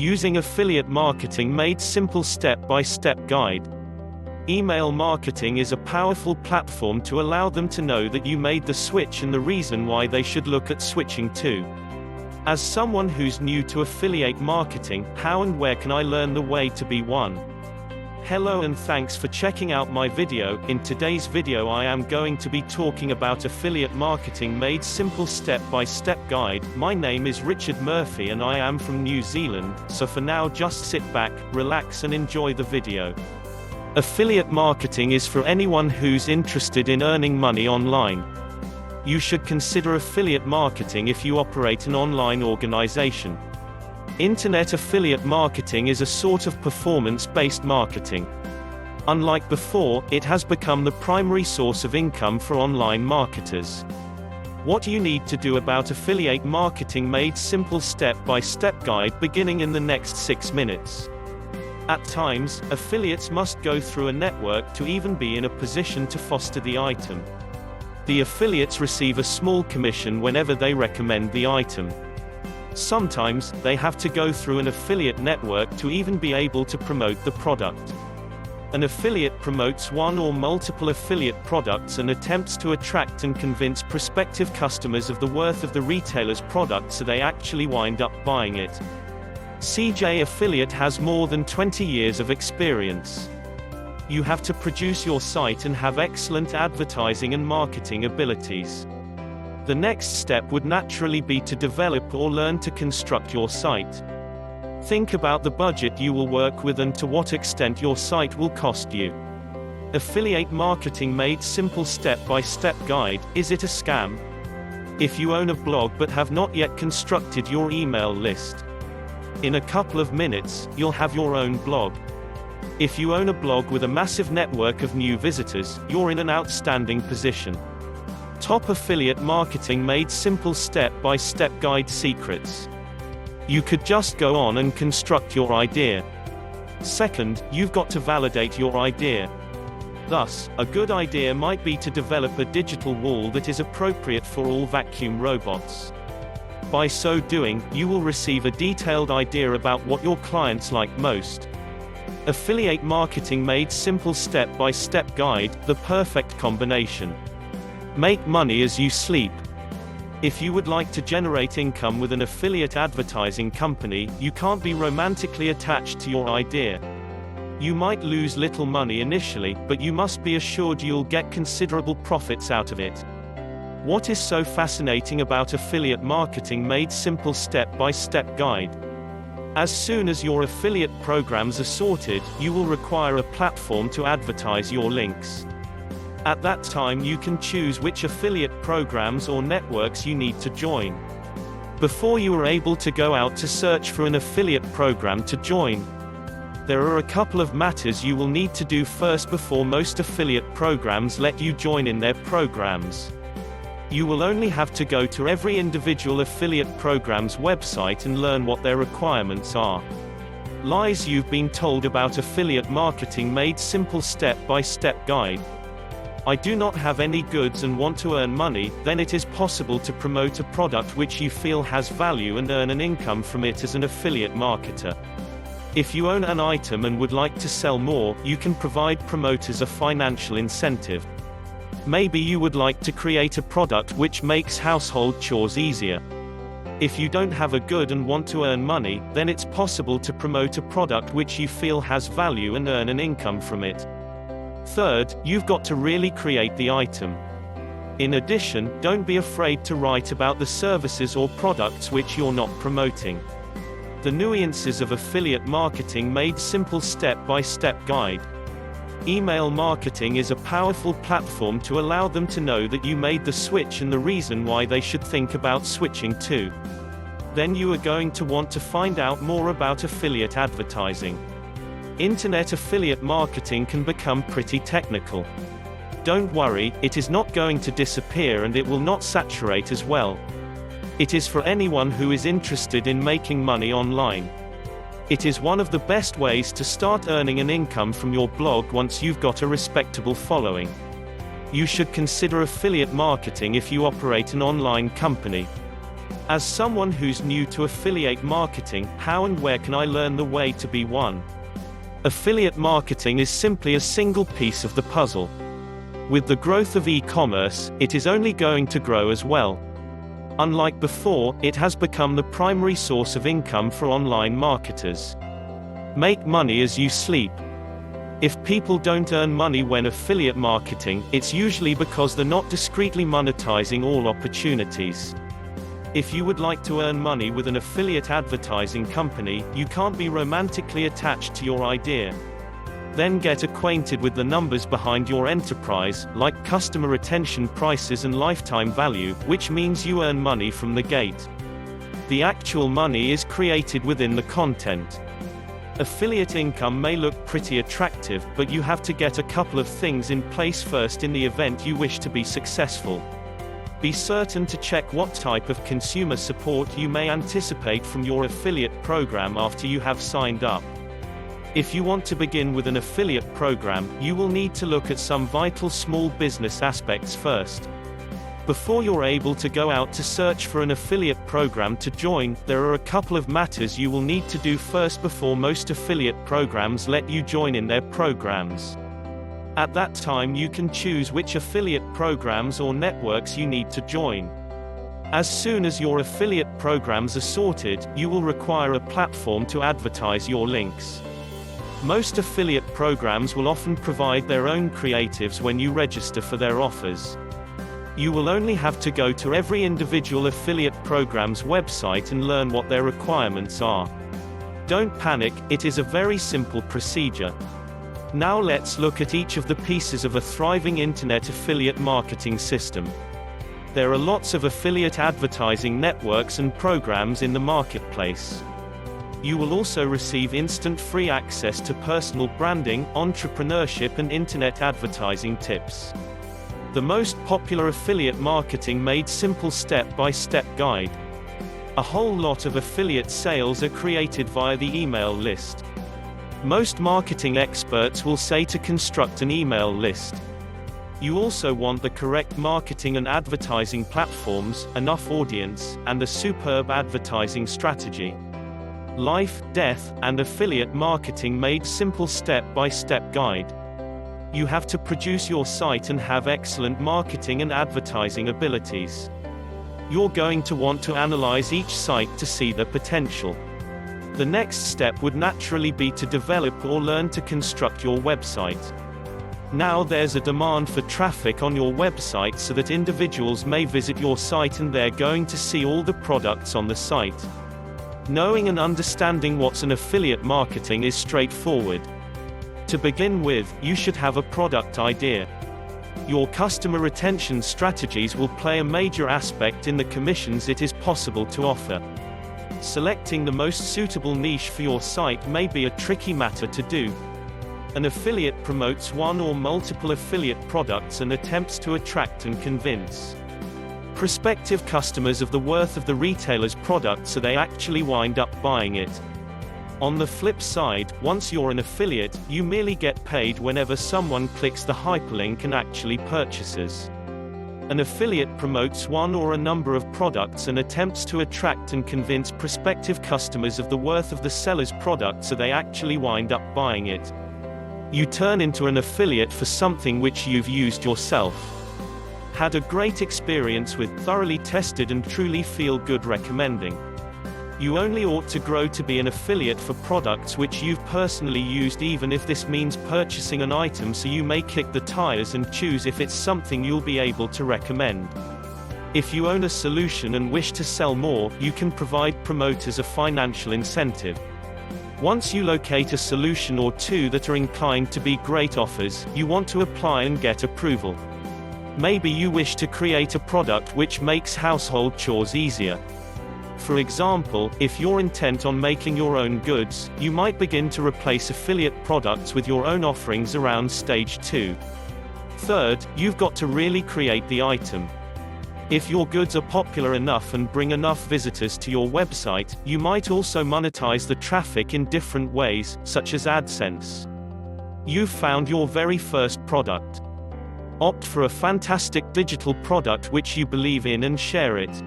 Using affiliate marketing made simple step-by-step guide. Email marketing is a powerful platform to allow them to know that you made the switch and the reason why they should look at switching too. As someone who's new to affiliate marketing, how and where can I learn the way to be one? Hello and thanks for checking out my video. In today's video I am going to be talking about affiliate marketing made simple step-by-step guide. My name is Richard Murphy and I am from New Zealand, so for now just sit back, relax and enjoy the video. Affiliate marketing is for anyone who's interested in earning money online. You should consider affiliate marketing if you operate an online organization. Internet affiliate marketing is a sort of performance-based marketing. Unlike before, it has become the primary source of income for online marketers. What you need to do about affiliate marketing made simple step-by-step guide beginning in the next 6 minutes. At times, affiliates must go through a network to even be in a position to foster the item. The affiliates receive a small commission whenever they recommend the item. Sometimes, they have to go through an affiliate network to even be able to promote the product. An affiliate promotes one or multiple affiliate products and attempts to attract and convince prospective customers of the worth of the retailer's product so they actually wind up buying it. CJ Affiliate has more than 20 years of experience. You have to produce your site and have excellent advertising and marketing abilities. The next step would naturally be to develop or learn to construct your site. Think about the budget you will work with and to what extent your site will cost you. Affiliate marketing made simple step-by-step guide. Is it a scam? If you own a blog but have not yet constructed your email list, in a couple of minutes, you'll have your own blog. If you own a blog with a massive network of new visitors, you're in an outstanding position. Top affiliate marketing made simple step-by-step guide secrets. You could just go on and construct your idea. Second, you've got to validate your idea. Thus, a good idea might be to develop a digital wall that is appropriate for all vacuum robots. By so doing, you will receive a detailed idea about what your clients like most. Affiliate marketing made simple step-by-step guide, the perfect combination. Make money as you sleep. If you would like to generate income with an affiliate advertising company, you can't be romantically attached to your idea. You might lose little money initially, but you must be assured you'll get considerable profits out of it. What is so fascinating about affiliate marketing made simple step-by-step guide? As soon as your affiliate programs are sorted, you will require a platform to advertise your links. At that time you can choose which affiliate programs or networks you need to join. Before you are able to go out to search for an affiliate program to join, there are a couple of matters you will need to do first before most affiliate programs let you join in their programs. You will only have to go to every individual affiliate program's website and learn what their requirements are. Lies you've been told about affiliate marketing made simple step-by-step guide. I do not have any goods and want to earn money, then it is possible to promote a product which you feel has value and earn an income from it as an affiliate marketer. If you own an item and would like to sell more, you can provide promoters a financial incentive. Maybe you would like to create a product which makes household chores easier. If you don't have a good and want to earn money, then it's possible to promote a product which you feel has value and earn an income from it. Third, you've got to really create the item. In addition, don't be afraid to write about the services or products which you're not promoting. The nuances of affiliate marketing made simple step-by-step guide. Email marketing is a powerful platform to allow them to know that you made the switch and the reason why they should think about switching too. Then you are going to want to find out more about affiliate advertising. Internet affiliate marketing can become pretty technical. Don't worry, it is not going to disappear and it will not saturate as well. It is for anyone who is interested in making money online. It is one of the best ways to start earning an income from your blog once you've got a respectable following. You should consider affiliate marketing if you operate an online company. As someone who's new to affiliate marketing, how and where can I learn the way to be one? Affiliate marketing is simply a single piece of the puzzle. With the growth of e-commerce, it is only going to grow as well. Unlike before, it has become the primary source of income for online marketers. Make money as you sleep. If people don't earn money when affiliate marketing, it's usually because they're not discreetly monetizing all opportunities. If you would like to earn money with an affiliate advertising company, you can't be romantically attached to your idea. Then get acquainted with the numbers behind your enterprise, like customer retention prices and lifetime value, which means you earn money from the gate. The actual money is created within the content. Affiliate income may look pretty attractive, but you have to get a couple of things in place first in the event you wish to be successful. Be certain to check what type of consumer support you may anticipate from your affiliate program after you have signed up. If you want to begin with an affiliate program, you will need to look at some vital small business aspects first. Before you're able to go out to search for an affiliate program to join, there are a couple of matters you will need to do first before most affiliate programs let you join in their programs. At that time you can choose which affiliate programs or networks you need to join. As soon as your affiliate programs are sorted, you will require a platform to advertise your links. Most affiliate programs will often provide their own creatives when you register for their offers. You will only have to go to every individual affiliate program's website and learn what their requirements are. Don't panic, it is a very simple procedure. Now let's look at each of the pieces of a thriving internet affiliate marketing system. There are lots of affiliate advertising networks and programs in the marketplace. You will also receive instant free access to personal branding, entrepreneurship and internet advertising tips. The most popular affiliate marketing made simple step-by-step guide. A whole lot of affiliate sales are created via the email list. Most marketing experts will say to construct an email list. You also want the correct marketing and advertising platforms, enough audience, and a superb advertising strategy. Life, Death, and Affiliate Marketing Made Simple Step-by-Step Guide. You have to produce your site and have excellent marketing and advertising abilities. You're going to want to analyze each site to see the potential. The next step would naturally be to develop or learn to construct your website. Now there's a demand for traffic on your website so that individuals may visit your site and they're going to see all the products on the site. Knowing and understanding what's an affiliate marketing is straightforward. To begin with, you should have a product idea. Your customer retention strategies will play a major aspect in the commissions it is possible to offer. Selecting the most suitable niche for your site may be a tricky matter to do. An affiliate promotes one or multiple affiliate products and attempts to attract and convince prospective customers of the worth of the retailer's product so they actually wind up buying it. On the flip side, once you're an affiliate, you merely get paid whenever someone clicks the hyperlink and actually purchases. An affiliate promotes one or a number of products and attempts to attract and convince prospective customers of the worth of the seller's product so they actually wind up buying it. You turn into an affiliate for something which you've used yourself. Had a great experience with, thoroughly tested and truly feel good recommending. You only ought to grow to be an affiliate for products which you've personally used, even if this means purchasing an item so you may kick the tires and choose if it's something you'll be able to recommend. If you own a solution and wish to sell more, you can provide promoters a financial incentive. Once you locate a solution or two that are inclined to be great offers, you want to apply and get approval. Maybe you wish to create a product which makes household chores easier. For example, if you're intent on making your own goods, you might begin to replace affiliate products with your own offerings around stage 2. Third, you've got to really create the item. If your goods are popular enough and bring enough visitors to your website, you might also monetize the traffic in different ways, such as AdSense. You've found your very first product. Opt for a fantastic digital product which you believe in and share it.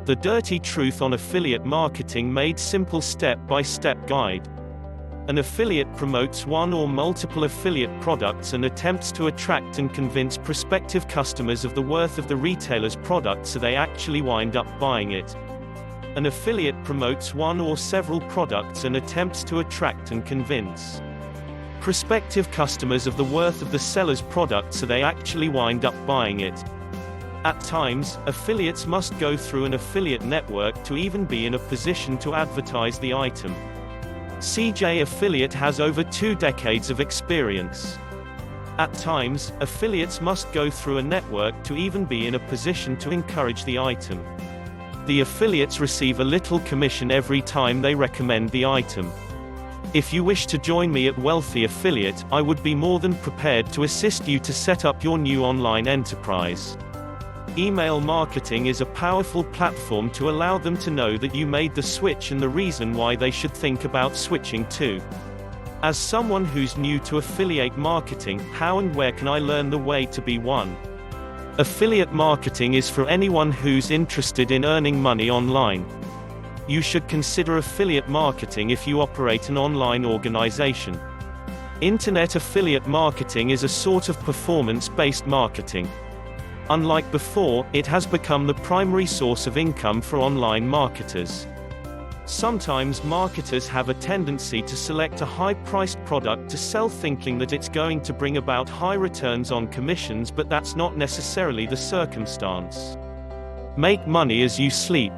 The Dirty Truth on Affiliate Marketing Made Simple Step-by-Step Guide. An affiliate promotes one or multiple affiliate products and attempts to attract and convince prospective customers of the worth of the retailer's product so they actually wind up buying it. An affiliate promotes one or several products and attempts to attract and convince prospective customers of the worth of the seller's product so they actually wind up buying it. At times, affiliates must go through an affiliate network to even be in a position to advertise the item. CJ Affiliate has over 2 decades of experience. At times, affiliates must go through a network to even be in a position to encourage the item. The affiliates receive a little commission every time they recommend the item. If you wish to join me at Wealthy Affiliate, I would be more than prepared to assist you to set up your new online enterprise. Email marketing is a powerful platform to allow them to know that you made the switch and the reason why they should think about switching too. As someone who's new to affiliate marketing, how and where can I learn the way to be one? Affiliate marketing is for anyone who's interested in earning money online. You should consider affiliate marketing if you operate an online organization. Internet affiliate marketing is a sort of performance-based marketing. Unlike before, it has become the primary source of income for online marketers. Sometimes marketers have a tendency to select a high-priced product to sell thinking that it's going to bring about high returns on commissions, but that's not necessarily the circumstance. Make money as you sleep.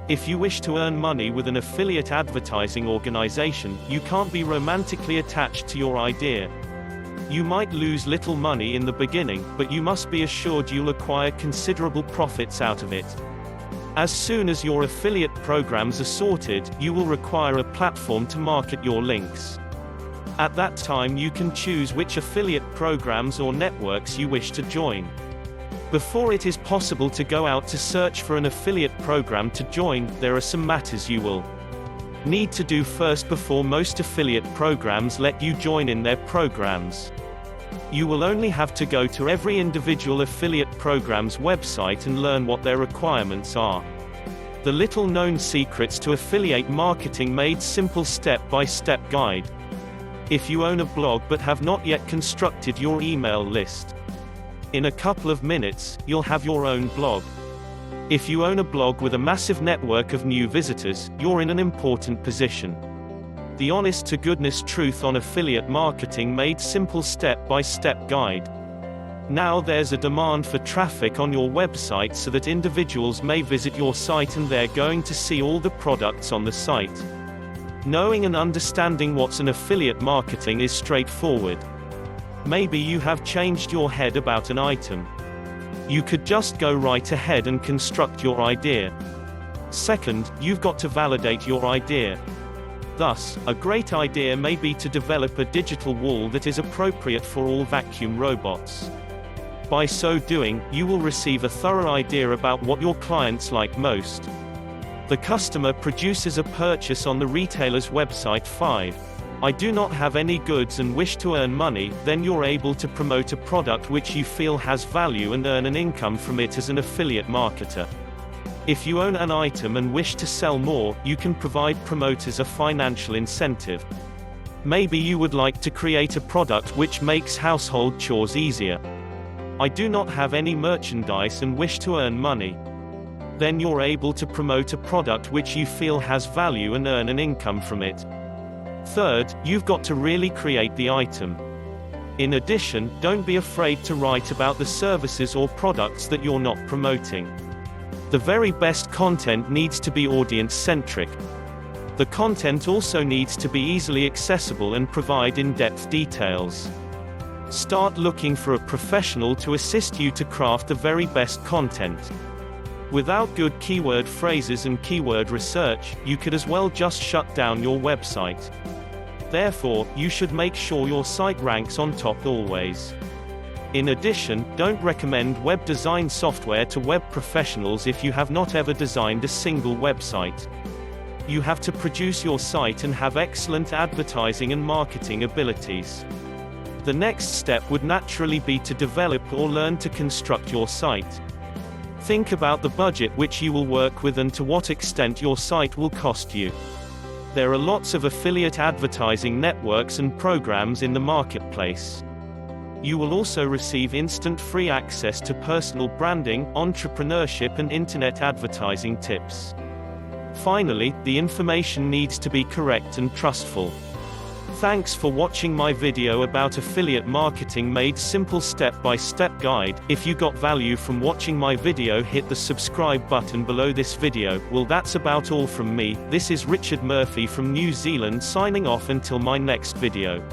If you wish to earn money with an affiliate advertising organization, you can't be romantically attached to your idea. You might lose little money in the beginning, but you must be assured you'll acquire considerable profits out of it. As soon as your affiliate programs are sorted, you will require a platform to market your links. At that time you can choose which affiliate programs or networks you wish to join. Before it is possible to go out to search for an affiliate program to join, there are some matters you will need to do first before most affiliate programs let you join in their programs. You will only have to go to every individual affiliate program's website and learn what their requirements are. The little-known secrets to affiliate marketing made simple step-by-step guide. If you own a blog but have not yet constructed your email list, in a couple of minutes, you'll have your own blog. If you own a blog with a massive network of new visitors, you're in an important position. The honest-to-goodness truth on affiliate marketing made simple step-by-step guide. Now there's a demand for traffic on your website so that individuals may visit your site and they're going to see all the products on the site. Knowing and understanding what's an affiliate marketing is straightforward. Maybe you have changed your head about an item. You could just go right ahead and construct your idea. Second, you've got to validate your idea. Thus, a great idea may be to develop a digital wall that is appropriate for all vacuum robots. By so doing, you will receive a thorough idea about what your clients like most. The customer produces a purchase on the retailer's website. 5. I do not have any goods and wish to earn money. Then you're able to promote a product which you feel has value and earn an income from it as an affiliate marketer. If you own an item and wish to sell more, you can provide promoters a financial incentive. Maybe you would like to create a product which makes household chores easier. I do not have any merchandise and wish to earn money. Then you're able to promote a product which you feel has value and earn an income from it. Third, you've got to really create the item. In addition, don't be afraid to write about the services or products that you're not promoting. The very best content needs to be audience-centric. The content also needs to be easily accessible and provide in-depth details. Start looking for a professional to assist you to craft the very best content. Without good keyword phrases and keyword research, you could as well just shut down your website. Therefore, you should make sure your site ranks on top always. In addition, don't recommend web design software to web professionals if you have not ever designed a single website. You have to produce your site and have excellent advertising and marketing abilities. The next step would naturally be to develop or learn to construct your site. Think about the budget which you will work with and to what extent your site will cost you. There are lots of affiliate advertising networks and programs in the marketplace. You will also receive instant free access to personal branding, entrepreneurship and internet advertising tips. Finally, the information needs to be correct and trustful. Thanks for watching my video about affiliate marketing made simple step-by-step guide. If you got value from watching my video, hit the subscribe button below this video. Well, that's about all from me. This is Richard Murphy from New Zealand signing off until my next video.